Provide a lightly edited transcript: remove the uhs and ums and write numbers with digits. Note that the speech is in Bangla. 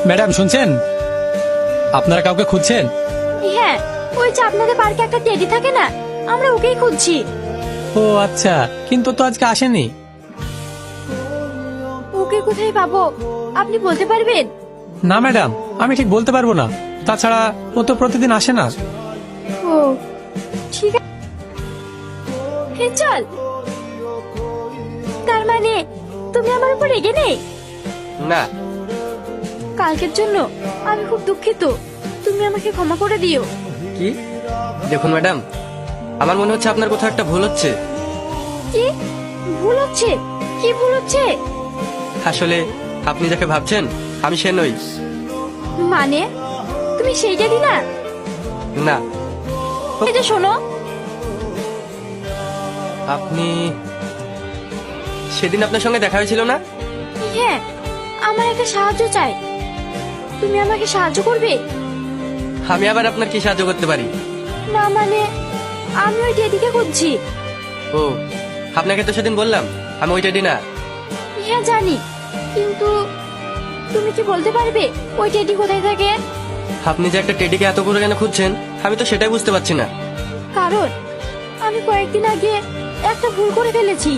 ম্যাডাম শুনছেন, আপনারা কাউকে খুঁজছেন? হ্যাঁ, ওই যে আপনাদের পার্কে একটা টেডি থাকে না, আমরা ওকেই খুঁজছি। ও আচ্ছা, কিন্তু তো আজকে আসেনি। ওকে কোথায় পাবো আপনি বলতে পারবেন? না ম্যাডাম, আমি ঠিক বলতে পারবো না। তাছাড়া ও তো প্রতিদিন আসে না। ও ঠিক আছে, চল। তার মানে তুমি আমার উপর রেগে নেই? না। কালকের জন্য আমি খুব দুঃখিত, তুমি আমাকে ক্ষমা করে দিও। কি? দেখুন ম্যাডাম, আমার মনে হচ্ছে আপনার কোথাও একটা ভুল হচ্ছে। কি ভুল হচ্ছে? কি ভুল হচ্ছে? আসলে আপনি যাকে ভাবছেন আমি সে নই। মানে তুমি সেই টেডি না? না। এই যে শোনো, আপনি সেদিন আপনার সঙ্গে দেখা হয়েছিল না? হ্যাঁ, আমার একটা সাহায্য চাই, তুমি আমাকে সাহায্য করবে? আমি আবার আপনার কি সাহায্য করতে পারি? না মানে আমি ওই টেডিকে খুঁজছি। ও, আপনাকে তো সেদিন বললাম আমি ওই টেডি না। হ্যাঁ জানি, কিন্তু তুমি কি বলতে পারবে ওই টেডি কোথায় থাকে? আপনি যে একটা টেডিকে এত করে কেন খুঁজছেন আমি তো সেটাই বুঝতে পারছি না। কারণ আমি কয়েকদিন আগে একটা ভুল করে ফেলেছি।